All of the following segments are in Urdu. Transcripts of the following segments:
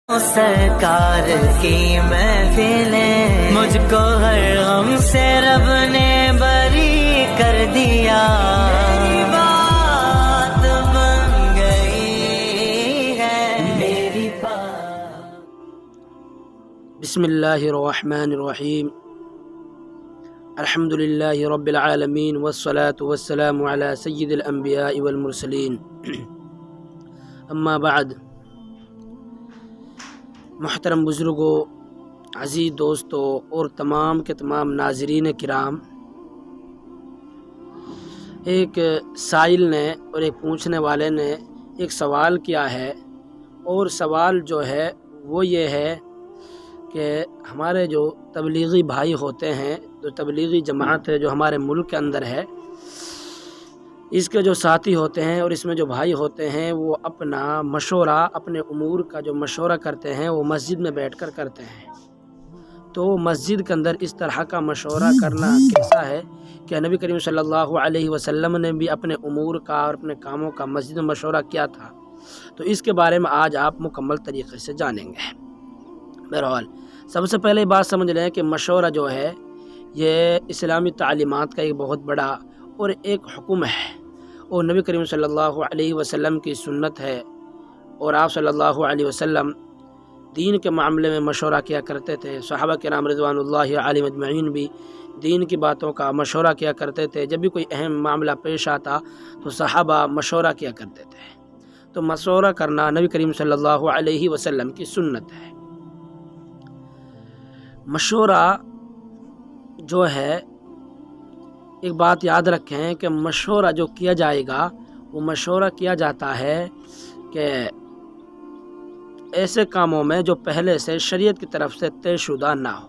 سرکار کی محفلیں مجھ کو ہر غم سے رب نے بری کر دیا، میری بات بن گئی ہے میری بات۔ بسم اللہ الرحمن الرحیم، الحمد للہ رب العالمین والصلاة والسلام علی سید الانبیاء والمرسلین، اما بعد۔ محترم بزرگوں، عزیز دوستوں اور تمام کے تمام ناظرین کرام، ایک سائل نے اور ایک پوچھنے والے نے ایک سوال کیا ہے، اور سوال جو ہے وہ یہ ہے کہ ہمارے جو تبلیغی بھائی ہوتے ہیں، جو تبلیغی جماعت ہے جو ہمارے ملک کے اندر ہے، اس کے جو ساتھی ہوتے ہیں اور اس میں جو بھائی ہوتے ہیں، وہ اپنا مشورہ، اپنے امور کا جو مشورہ کرتے ہیں وہ مسجد میں بیٹھ کر کرتے ہیں۔ تو مسجد کے اندر اس طرح کا مشورہ کرنا کیسا ہے کہ نبی کریم صلی اللہ علیہ وسلم نے بھی اپنے امور کا اور اپنے کاموں کا مسجد میں مشورہ کیا تھا؟ تو اس کے بارے میں آج آپ مکمل طریقے سے جانیں گے۔ بہرحال سب سے پہلے بات سمجھ لیں کہ مشورہ جو ہے یہ اسلامی تعلیمات کا ایک بہت بڑا اور ایک حکم ہے، اور نبی کریم صلی اللہ علیہ وسلم کی سنت ہے، اور آپ صلی اللہ علیہ وسلم دین کے معاملے میں مشورہ کیا کرتے تھے۔ صحابہ کرام رضوان اللہ علیہم اجمعین بھی دین کی باتوں کا مشورہ کیا کرتے تھے۔ جب بھی کوئی اہم معاملہ پیش آتا تو صحابہ مشورہ کیا کرتے تھے۔ تو مشورہ کرنا نبی کریم صلی اللہ علیہ وسلم کی سنت ہے۔ مشورہ جو ہے، ایک بات یاد رکھیں کہ مشورہ جو کیا جائے گا وہ مشورہ کیا جاتا ہے کہ ایسے کاموں میں جو پہلے سے شریعت کی طرف سے طے شدہ نہ ہو،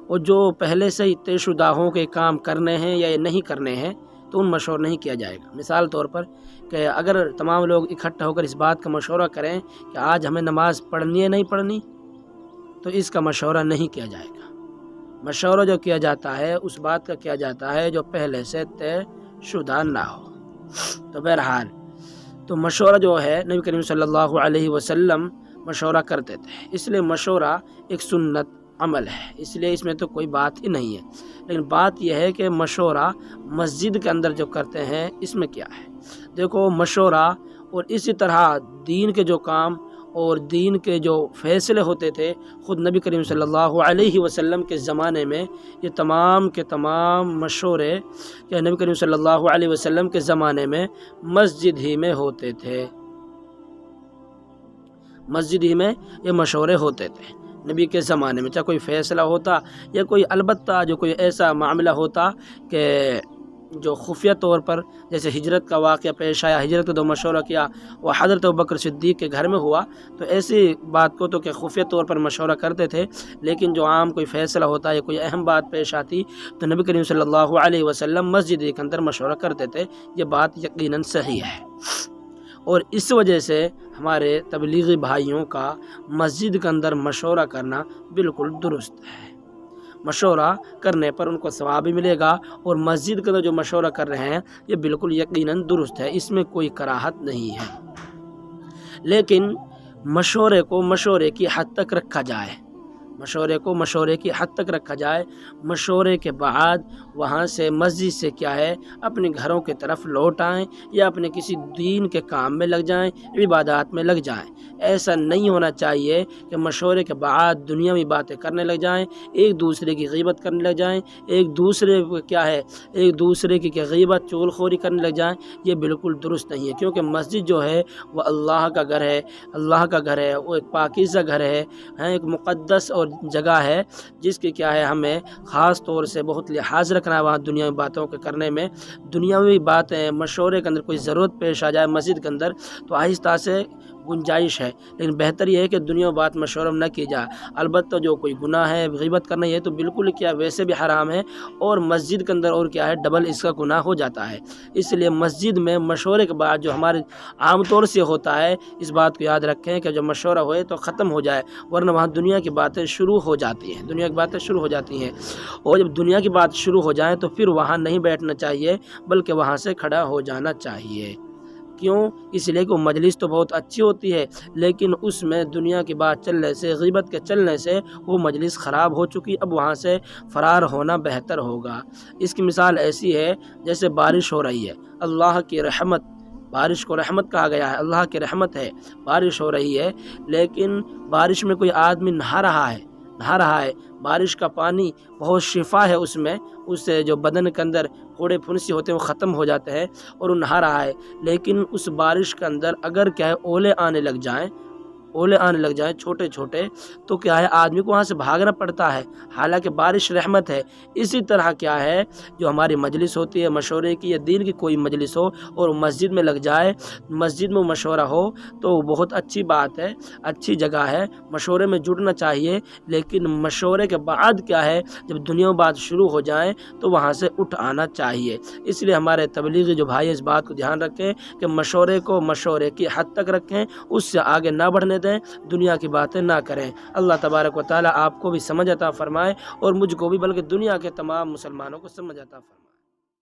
اور جو پہلے سے ہی طے شدہ ہوں کہ کام کرنے ہیں یا نہیں کرنے ہیں تو ان مشورہ نہیں کیا جائے گا۔ مثال طور پر کہ اگر تمام لوگ اکٹھا ہو کر اس بات کا مشورہ کریں کہ آج ہمیں نماز پڑھنی ہے نہیں پڑھنی، تو اس کا مشورہ نہیں کیا جائے گا۔ مشورہ جو کیا جاتا ہے اس بات کا کیا جاتا ہے جو پہلے سے طے شدہ نہ ہو۔ تو بہرحال تو مشورہ جو ہے نبی کریم صلی اللہ علیہ وسلم مشورہ کرتے تھے، اس لیے مشورہ ایک سنت عمل ہے، اس لیے اس میں تو کوئی بات ہی نہیں ہے۔ لیکن بات یہ ہے کہ مشورہ مسجد کے اندر جو کرتے ہیں اس میں کیا ہے۔ دیکھو، مشورہ اور اسی طرح دین کے جو کام اور دین کے جو فیصلے ہوتے تھے، خود نبی کریم صلی اللہ علیہ وسلم کے زمانے میں یہ تمام کے تمام مشورے کہ نبی کریم صلی اللہ علیہ وسلم کے زمانے میں مسجد ہی میں ہوتے تھے۔ مسجد ہی میں یہ مشورے ہوتے تھے نبی کے زمانے میں، چاہے کوئی فیصلہ ہوتا یا کوئی البتہ جو کوئی ایسا معاملہ ہوتا کہ جو خفیہ طور پر، جیسے ہجرت کا واقعہ پیش آیا، ہجرت کا جو مشورہ کیا وہ حضرت ابوبکر صدیق کے گھر میں ہوا، تو ایسی بات کو تو کہ خفیہ طور پر مشورہ کرتے تھے، لیکن جو عام کوئی فیصلہ ہوتا یا کوئی اہم بات پیش آتی تو نبی کریم صلی اللہ علیہ وسلم مسجد کے اندر مشورہ کرتے تھے۔ یہ بات یقیناً صحیح ہے، اور اس وجہ سے ہمارے تبلیغی بھائیوں کا مسجد کے اندر مشورہ کرنا بالکل درست ہے۔ مشورہ کرنے پر ان کو ثواب بھی ملے گا، اور مسجد کے اندر جو مشورہ کر رہے ہیں یہ بالکل یقیناً درست ہے، اس میں کوئی کراہت نہیں ہے۔ لیکن مشورے کو مشورے کی حد تک رکھا جائے، مشورے کو مشورے کی حد تک رکھا جائے۔ مشورے کے بعد وہاں سے مسجد سے کیا ہے اپنے گھروں کی طرف لوٹ آئیں یا اپنے کسی دین کے کام میں لگ جائیں، عبادات میں لگ جائیں۔ ایسا نہیں ہونا چاہیے کہ مشورے کے بعد دنیاوی باتیں کرنے لگ جائیں، ایک دوسرے کی غیبت کرنے لگ جائیں، ایک دوسرے کو کیا ہے ایک دوسرے کی غیبت چغل خوری کرنے لگ جائیں۔ یہ بالکل درست نہیں ہے، کیونکہ مسجد جو ہے وہ اللہ کا گھر ہے، اللہ کا گھر ہے، وہ ایک پاکیزہ گھر ہے، ایک مقدس اور جگہ ہے جس کی کیا ہے ہمیں خاص طور سے بہت لحاظ رکھنا ہے۔ وہاں دنیاوی باتوں کے کرنے میں، دنیاوی باتیں مشورے کے اندر کوئی ضرورت پیش آ جائے مسجد کے اندر تو آہستہ سے گنجائش ہے، لیکن بہتر یہ ہے کہ دنیا بات مشورہ نہ کی جائے۔ البتہ جو کوئی گناہ ہے، غیبت کرنا، یہ تو بالکل کیا ویسے بھی حرام ہے، اور مسجد کے اندر اور کیا ہے ڈبل اس کا گناہ ہو جاتا ہے۔ اس لیے مسجد میں مشورے کے بعد جو ہمارے عام طور سے ہوتا ہے، اس بات کو یاد رکھیں کہ جب مشورہ ہوئے تو ختم ہو جائے، ورنہ وہاں دنیا کی باتیں شروع ہو جاتی ہیں، دنیا کی باتیں شروع ہو جاتی ہیں، اور جب دنیا کی بات شروع ہو جائیں تو پھر وہاں نہیں بیٹھنا چاہیے بلکہ وہاں سے کھڑا ہو جانا چاہیے۔ کیوں؟ اس لیے کہ وہ مجلس تو بہت اچھی ہوتی ہے، لیکن اس میں دنیا کی بات چلنے سے، غیبت کے چلنے سے وہ مجلس خراب ہو چکی، اب وہاں سے فرار ہونا بہتر ہوگا۔ اس کی مثال ایسی ہے جیسے بارش ہو رہی ہے، اللہ کی رحمت، بارش کو رحمت کہا گیا ہے، اللہ کی رحمت ہے، بارش ہو رہی ہے، لیکن بارش میں کوئی آدمی نہا رہا ہے، بارش کا پانی بہت شفا ہے، اس میں اس سے جو بدن کے اندر پھوڑے پھنسی ہوتے ہیں وہ ختم ہو جاتے ہیں، اور وہ نہا رہا ہے، لیکن اس بارش کے اندر اگر کیا ہے اولے آنے لگ جائیں چھوٹے چھوٹے، تو کیا ہے آدمی کو وہاں سے بھاگنا پڑتا ہے، حالانکہ بارش رحمت ہے۔ اسی طرح کیا ہے جو ہماری مجلس ہوتی ہے مشورے کی یا دین کی کوئی مجلس ہو اور مسجد میں لگ جائے، مسجد میں مشورہ ہو تو بہت اچھی بات ہے، اچھی جگہ ہے، مشورے میں جڑنا چاہیے، لیکن مشورے کے بعد کیا ہے جب دنیا بات شروع ہو جائیں تو وہاں سے اٹھ آنا چاہیے۔ اس لیے ہمارے تبلیغی جو بھائی اس بات کو دھیان رکھیں کہ مشورے کو مشورے کی حد تک رکھیں، اس سے آگے نہ بڑھنے دیں، دنیا کی باتیں نہ کریں۔ اللہ تبارک و تعالی آپ کو بھی سمجھ عطا فرمائے اور مجھ کو بھی، بلکہ دنیا کے تمام مسلمانوں کو سمجھ عطا فرمائے۔